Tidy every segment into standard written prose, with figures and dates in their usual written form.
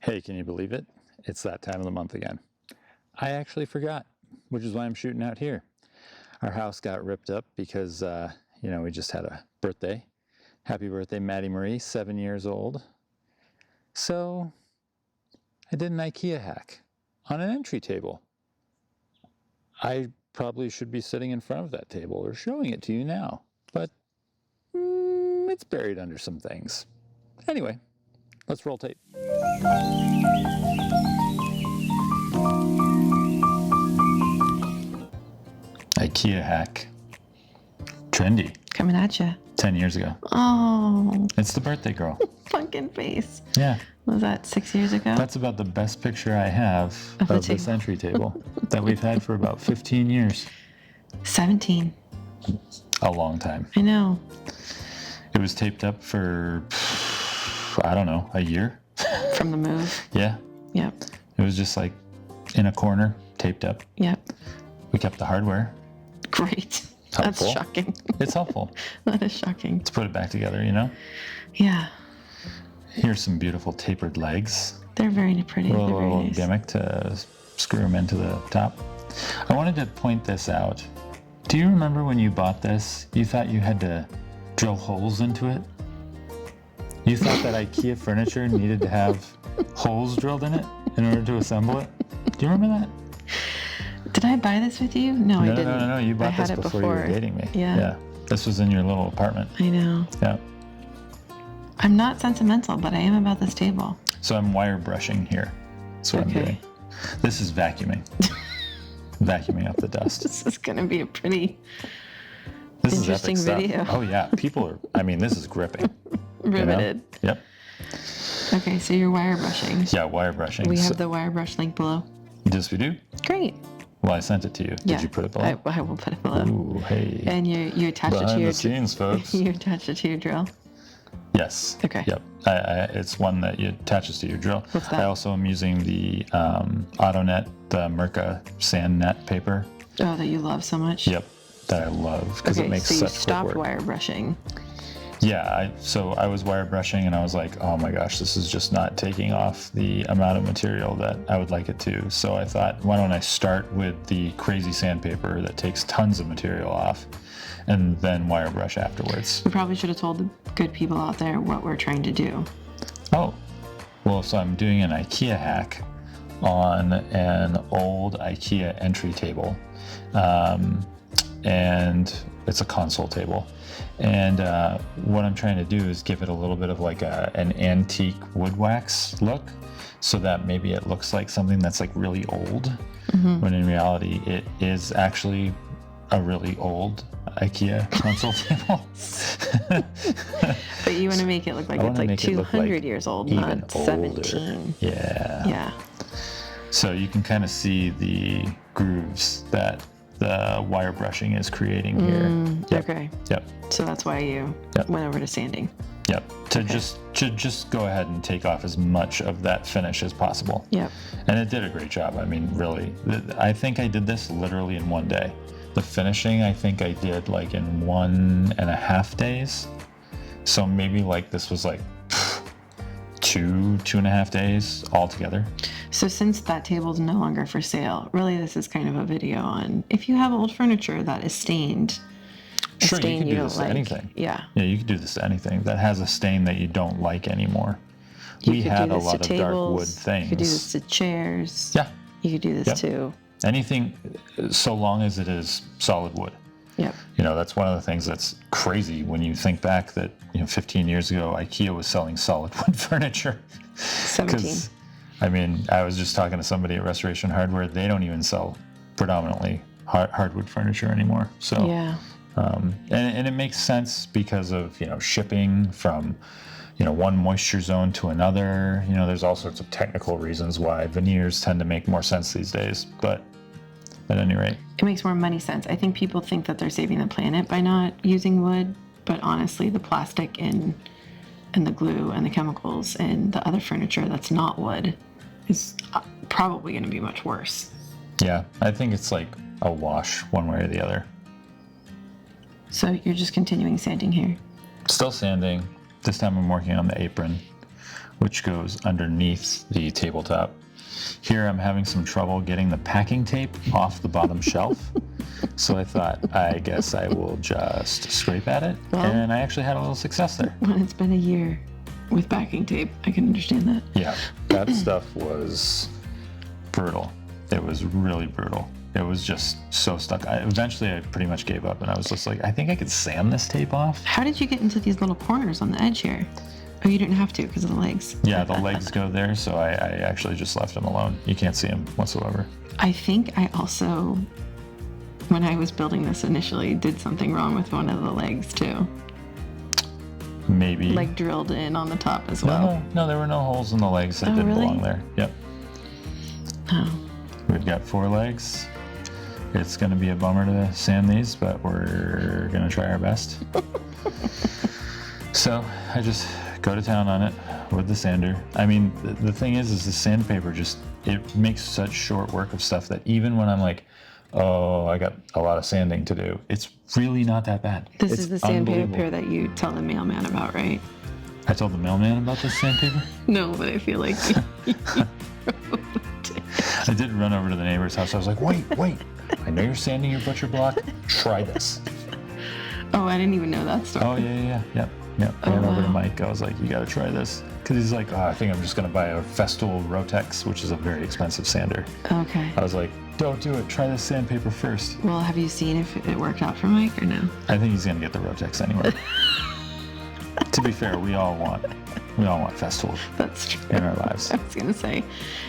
Hey, can you believe it? It's that time of the month again. I actually forgot, which is why I'm shooting out here. Our house got ripped up because, we just had a birthday. Happy birthday, Maddie Marie, 7 years old. So I did an IKEA hack on an entry table. I probably should be sitting in front of that table or showing it to you now, but it's buried under some things. Anyway, let's roll tape. IKEA hack. Trendy. Coming at you. 10 years ago. Oh. It's the birthday girl. Pumpkin face. Yeah. Was that 6 years ago? That's about the best picture I have Of of the this entry table that we've had for about 15 years. 17. A long time. I know. It was taped up for, I don't know, a year. From the move. Yeah. Yep. It was just like in a corner, taped up. Yep. We kept the hardware. Great. Helpful. That's shocking. It's helpful. That is shocking. Let's put it back together, you know? Yeah. Here's some beautiful tapered legs. They're very pretty. A They're very little nice. gimmick to screw them into the top. I wanted to point this out. Do you remember when you bought this, you thought you had to drill holes into it? You thought that IKEA furniture needed to have holes drilled in it in order to assemble it? Do you remember that? Did I buy this with you? No, I didn't. No. You I bought had this it before you were before. dating me. Yeah. This was in your little apartment. I know. Yeah. I'm not sentimental, but I am about this table. So I'm wire brushing here. That's what I'm Okay. doing. This is vacuuming. Vacuuming up the dust. This is going to be a pretty This interesting is epic video. stuff. Oh yeah, this is gripping. riveted. You know? Yep. Okay, so you're wire brushing. Yeah, wire brushing. We have the wire brush link below. Yes, we do. Great. Well, I sent it to you. Yeah. Did you put it below? I will put it below. Ooh, hey. And you attach it to Behind your the scenes, folks. you attach it to your drill. Yes. Okay. Yep. It's one that you attaches to your drill. What's that? I also am using the AutoNet, the Merca sand net paper. Oh, that you love so much. Yep. That I love because Okay, it makes so you such quick stopped work. wire brushing. Yeah, so I was wire brushing and I was like, oh my gosh, this is just not taking off the amount of material that I would like it to. So I thought, why don't I start with the crazy sandpaper that takes tons of material off and then wire brush afterwards. We probably should have told the good people out there what we're trying to do. Oh, well, so I'm doing an IKEA hack on an old IKEA entry table. And it's a console table. And what I'm trying to do is give it a little bit of like an antique wood wax look so that maybe it looks like something that's like really old, when in reality it is actually a really old IKEA console table. But you want to make it look like it's like 200 years old, even not older. 17. Yeah. Yeah. So you can kind of see the grooves that the wire brushing is creating here. Yep. Okay. Yep. So that's why you went over to sanding. Yep. To just go ahead and take off as much of that finish as possible. Yep. And it did a great job. I mean, really, I think I did this literally in one day. The finishing, I think I did like in 1.5 days. So maybe like this was like 2.5 days altogether. So since that table's no longer for sale, really this is kind of a video on if you have old furniture that is stained. Sure, you can do this to like, anything. Yeah. Yeah, you can do this to anything that has a stain that you don't like anymore. We had a lot of dark wood things. You could do this to chairs. Yeah. You could do this to anything, so long as it is solid wood. Yep. You know, that's one of the things that's crazy when you think back that 15 years ago, IKEA was selling solid wood furniture. 17. I mean, I was just talking to somebody at Restoration Hardware. They don't even sell predominantly hardwood furniture anymore. So, yeah. And it makes sense because of, shipping from, one moisture zone to another. There's all sorts of technical reasons why veneers tend to make more sense these days. But at any rate, it makes more money sense. I think people think that they're saving the planet by not using wood, but honestly, the plastic and the glue and the chemicals and the other furniture that's not wood is probably going to be much worse. Yeah, I think it's like a wash one way or the other. So you're just continuing sanding here? Still sanding. This time I'm working on the apron. which goes underneath the tabletop. Here I'm having some trouble getting the packing tape off the bottom shelf. So I thought, I guess I will just scrape at it. Well, and I actually had a little success there. When it's been a year with packing tape, I can understand that. Yeah, that stuff was brutal. It was really brutal. It was just so stuck. Eventually I pretty much gave up and I was just like, I think I could sand this tape off. How did you get into these little corners on the edge here? Oh, you didn't have to because of the legs. Yeah, the legs go there, so I actually just left them alone. You can't see them whatsoever. I think I also, when I was building this initially, did something wrong with one of the legs too. Maybe. Like drilled in on the top as well. No, there were no holes in the legs that didn't really? belong there. Yep. Oh. We've got 4 legs. It's going to be a bummer to sand these, but we're going to try our best. So I just go to town on it with the sander. I mean, the thing is the sandpaper it makes such short work of stuff that even when I'm like, oh, I got a lot of sanding to do, it's really not that bad. This It's is the sandpaper unbelievable. that you tell the mailman about, right? I told the mailman about this sandpaper? No, but I feel like I did run over to the neighbor's house. I was like, wait. I know you're sanding your butcher block. Try this. Oh, I didn't even know that story. Oh, yeah. Ran over to Mike. I was like, you got to try this. Because he's like, I think I'm just going to buy a Festool Rotex, which is a very expensive sander. Okay. I was like, don't do it. Try this sandpaper first. Well, have you seen if it worked out for Mike or no? I think he's going to get the Rotex anyway. To be fair, we all want Festool That's true. in our lives. I was going to say,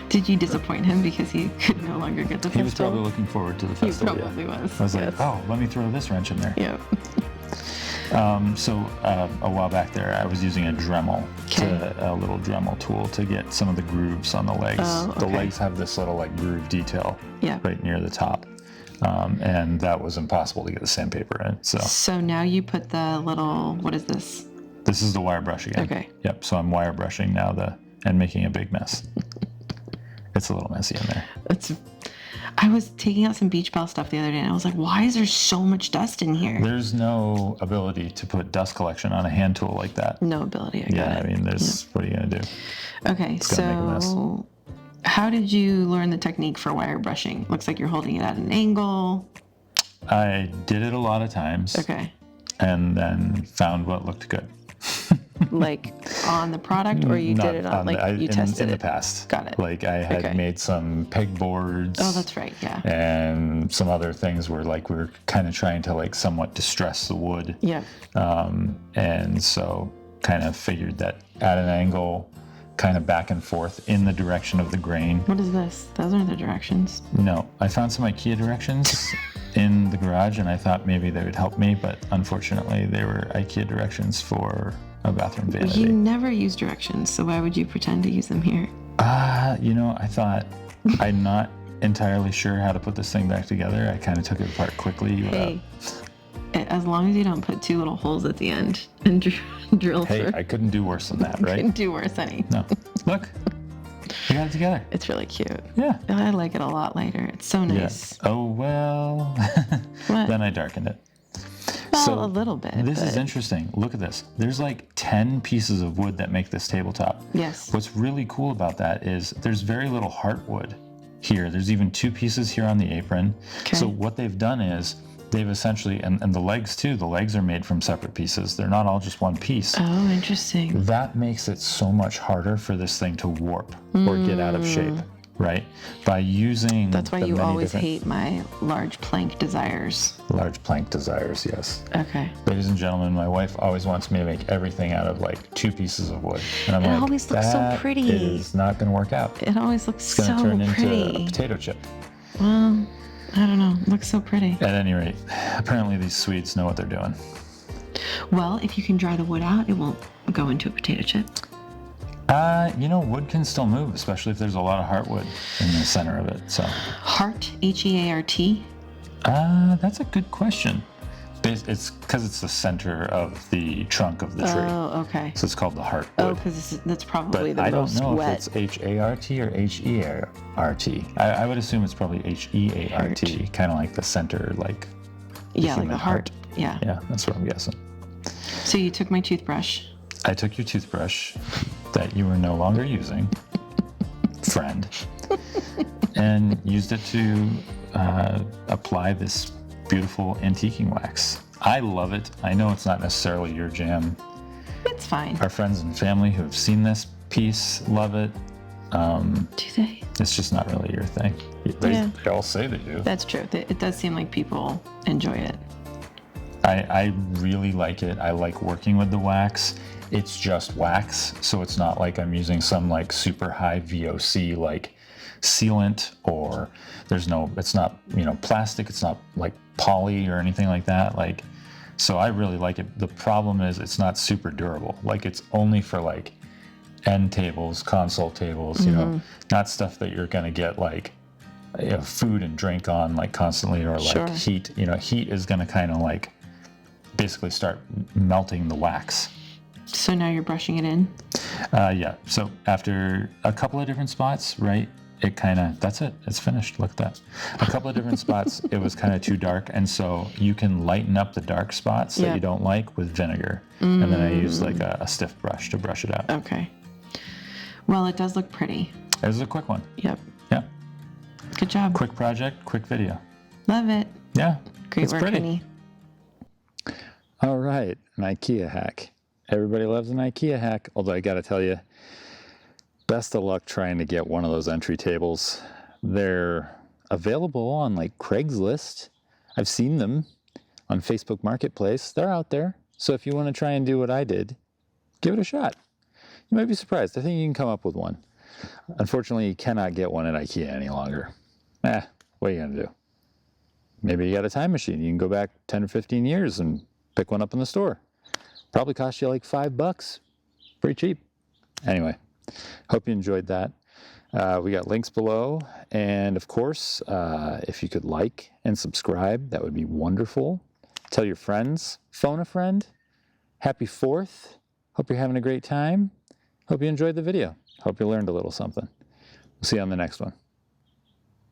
did you disappoint him because he could no longer get the He was festival? probably looking forward to the He Festool. probably was. I was like, yes. oh, let me throw this wrench in there. Yep. So a while back there, I was using a Dremel, Okay. a little Dremel tool to get some of the grooves on the legs. Oh, The okay. legs have this little like groove detail Yeah. right near the top. And that was impossible to get the sandpaper in. So now you put the little, what is this? this is the wire brush again. Okay. Yep. So I'm wire brushing now and making a big mess. It's a little messy in there. I was taking out some beach ball stuff the other day and I was like, why is there so much dust in here? There's no ability to put dust collection on a hand tool like that. No ability. I got Yeah, it. I mean, what are you going to do? Okay, gonna make a mess. so how did you learn the technique for wire brushing? Looks like you're holding it at an angle. I did it a lot of times. Okay. And then found what looked good. Like on the product, or you did it on, like you tested in it? the past. Got it. Like I had Okay. made some pegboards. Oh, that's right. Yeah. And some other things where like we were kind of trying to like somewhat distress the wood. Yeah. And so kind of figured that at an angle, kind of back and forth in the direction of the grain. What is this? Those are the directions. No, I found some IKEA directions in the garage and I thought maybe they would help me, but unfortunately they were IKEA directions for a bathroom vanity. You never use directions, so why would you pretend to use them here? I thought I'm not entirely sure how to put this thing back together. I kind of took it apart quickly. Hey, as long as you don't put 2 little holes at the end and drill Hey, through. I couldn't do worse than that, You right? can do worse, honey. No. Look, we got it together. It's really cute. Yeah. I like it a lot lighter. It's so nice. Yes. Oh, well. What? Then I darkened it. Well, So, a little bit. This is but- interesting. Look at this. There's like 10 pieces of wood that make this tabletop. Yes. What's really cool about that is there's very little heartwood here. There's even 2 pieces here on the apron. Okay. So what they've done is they've essentially, and the legs too, the legs are made from separate pieces. They're not all just one piece. Oh, interesting. That makes it so much harder for this thing to warp or get out of shape, right? By using That's why the you many always different- hate my large plank desires. Large plank desires, yes. Okay. Ladies and gentlemen, my wife always wants me to make everything out of like 2 pieces of wood. And I'm It like, always looks so that pretty. is not going to work out. It always looks It's going to so turn into pretty. a potato chip. Well, I don't know. It looks so pretty. At any rate, apparently these Swedes know what they're doing. Well, if you can dry the wood out, it won't go into a potato chip. Wood can still move, especially if there's a lot of heartwood in the center of it. So, Heart, H-E-A-R-T. that's a good question. It's because it's the center of the trunk of the tree. Oh, okay. So it's called the heartwood. Oh, because that's probably But the I don't most know wet. if it's H-A-R-T or H-E-A-R-T. I would assume it's probably H-E-A-R-T, kind of like the center, like Yeah, like human the heart. Yeah. Yeah, that's what I'm guessing. So you took my toothbrush. I took your toothbrush, that you were no longer using, friend, and used it to apply this beautiful antiquing wax. I love it. I know it's not necessarily your jam. It's fine. Our friends and family who have seen this piece love it. Do they? It's just not really your thing. They all say they do. That's true. It does seem like people enjoy it. I really like it. I like working with the wax. It's just wax, so it's not like I'm using some like super high VOC like sealant, or it's not, plastic, it's not like poly or anything like that. Like, so I really like it. The problem is it's not super durable. Like, it's only for like end tables, console tables, not stuff that you're gonna get like food and drink on like constantly, or like heat. Heat is gonna kind of like basically start melting the wax. So now you're brushing it in? Yeah. So after a couple of different spots, right, that's it. It's finished. Look at that. A couple of different spots, it was kind of too dark. And so you can lighten up the dark spots that you don't like with vinegar. And then I use like a stiff brush to brush it out. Okay. Well, it does look pretty. It was a quick one. Yep. Yeah. Good job. Quick project, quick video. Love it. Yeah. Great work, pretty. honey. All right. An IKEA hack. Everybody loves an IKEA hack, although I got to tell you, best of luck trying to get one of those entry tables. They're available on like Craigslist. I've seen them on Facebook Marketplace. They're out there. So if you want to try and do what I did, give it a shot. You might be surprised. I think you can come up with one. Unfortunately, you cannot get one at IKEA any longer. What are you going to do? Maybe you got a time machine. You can go back 10 or 15 years and pick one up in the store. Probably cost you like $5. Pretty cheap. Anyway, hope you enjoyed that. We got links below. And of course, if you could like and subscribe, that would be wonderful. Tell your friends, phone a friend. Happy 4th. Hope you're having a great time. Hope you enjoyed the video. Hope you learned a little something. We'll see you on the next one.